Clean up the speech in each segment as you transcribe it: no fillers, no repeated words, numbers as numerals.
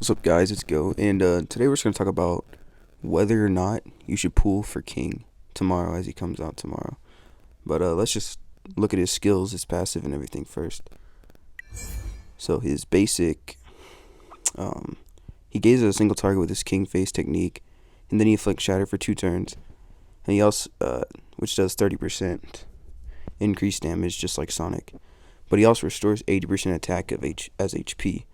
What's up, guys? It's Go, and today we're just gonna talk about whether or not you should pull for King tomorrow as he comes out tomorrow. But let's just look at his skills, his passive, and everything first. So his basic, he gazes at a single target with his King face technique, and then he inflicts Shatter for 2 turns, and he also, which does 30% increased damage, just like Sonic. But he also restores 80% attack as HP.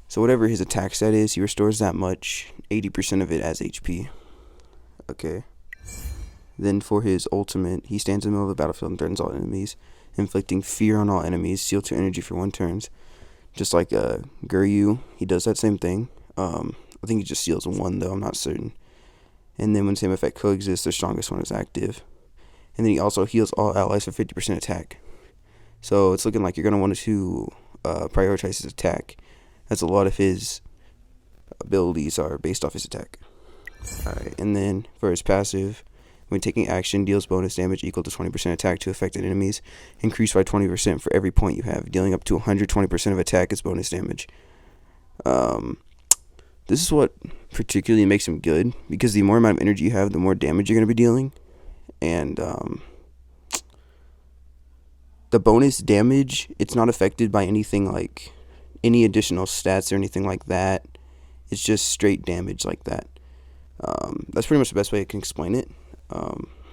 So whatever his attack stat is, he restores that much, 80% of it as HP. Okay. Then for his ultimate, he stands in the middle of the battlefield and threatens all enemies, inflicting fear on all enemies, seal 2 energy for 1 turn. Just like Guryu, he does that same thing. I think he just seals 1 though, I'm not certain. And then when same effect coexists, the strongest one is active. And then he also heals all allies for 50% attack. So it's looking like you're going to want to prioritize his attack, as a lot of his abilities are based off his attack. Alright, and then for his passive, when taking action, deals bonus damage equal to 20% attack to affected enemies, increased by 20% for every point you have, dealing up to 120% of attack as bonus damage. This is what particularly makes him good, because the more amount of energy you have, the more damage you're going to be dealing. And the bonus damage, it's not affected by anything like any additional stats or anything like that. It's just straight damage like that. That's pretty much the best way I can explain it.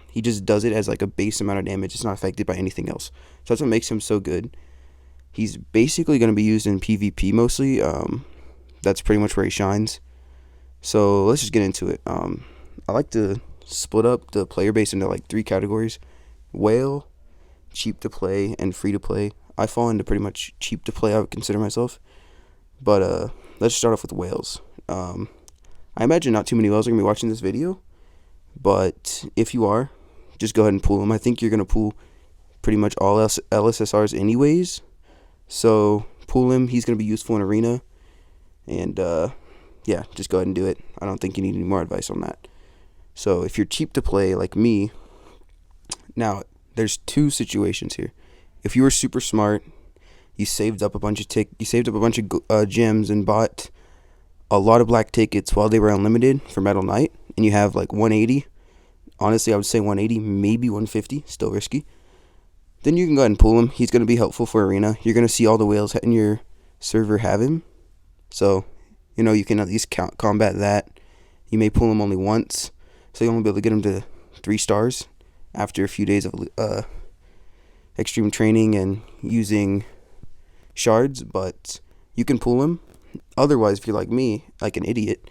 He just does it as like a base amount of damage. It's not affected by anything else. So that's what makes him so good. He's basically going to be used in PvP mostly. That's pretty much where he shines. So let's just get into it. I like to split up the player base into like 3 categories: whale, cheap to play, and free to play. I fall into pretty much cheap to play, I would consider myself. But let's start off with whales. I imagine not too many whales are going to be watching this video, but if you are, just go ahead and pull them. I think you're going to pull pretty much all LSSRs anyways, so pull him. He's going to be useful in Arena, and yeah, just go ahead and do it. I don't think you need any more advice on that. So if you're cheap to play like me, now there's 2 situations here. If you were super smart, you saved up a bunch of gems and bought a lot of black tickets while they were unlimited for Metal Knight, and you have like 180. Honestly, I would say 180, maybe 150. Still risky. Then you can go ahead and pull him. He's going to be helpful for Arena. You're going to see all the whales in your server have him, so you can at least combat that. You may pull him only once, so you'll only be able to get him to 3 stars after a few days of extreme training and using shards, but you can pull him. Otherwise, if you're like me, like an idiot,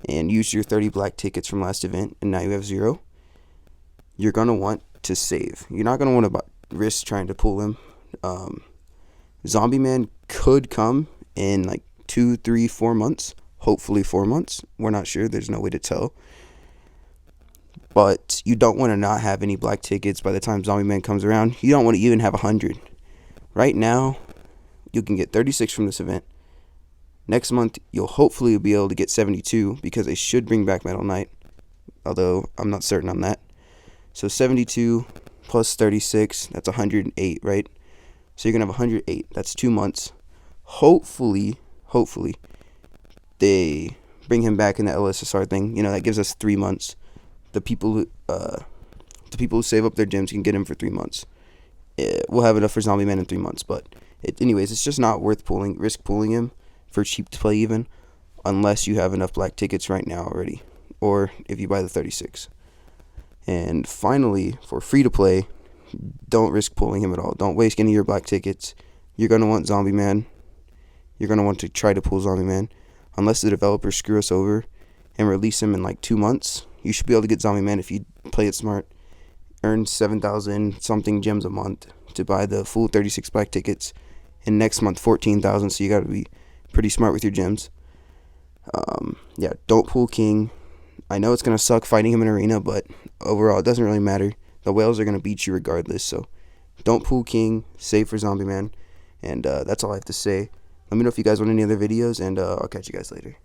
and use your 30 black tickets from last event and now you have 0, you're going to want to save. You're not going to want to risk trying to pull him. Zombie Man could come in like 2, 3, 4 months. Hopefully 4 months. We're not sure. There's no way to tell. But you don't want to not have any black tickets by the time Zombie Man comes around. You don't want to even have 100. Right now, you can get 36 from this event. Next month, you'll hopefully be able to get 72, because they should bring back Metal Knight, although I'm not certain on that. So 72 plus 36, that's 108, right? So you're going to have 108. That's 2 months. Hopefully, they bring him back in the LSSR thing. That gives us 3 months. The people who save up their gems can get him for 3 months. We'll have enough for Zombie Man in 3 months, but anyways, it's just not worth risk pulling him for cheap to play even, unless you have enough black tickets right now already, or if you buy the 36. And finally, for free to play, don't risk pulling him at all. Don't waste any of your black tickets. You're going to want Zombie Man. You're going to want to try to pull Zombie Man, unless the developers screw us over and release him in like 2 months. You should be able to get Zombie Man if you play it smart. Earn 7,000 something gems a month to buy the full 36 black tickets, and next month 14,000. So you got to be pretty smart with your gems. Yeah, don't pull King. I know it's gonna suck fighting him in Arena, but overall it doesn't really matter. The whales are gonna beat you regardless. So don't pull King. Save for Zombie Man, and that's all I have to say. Let me know if you guys want any other videos, and I'll catch you guys later.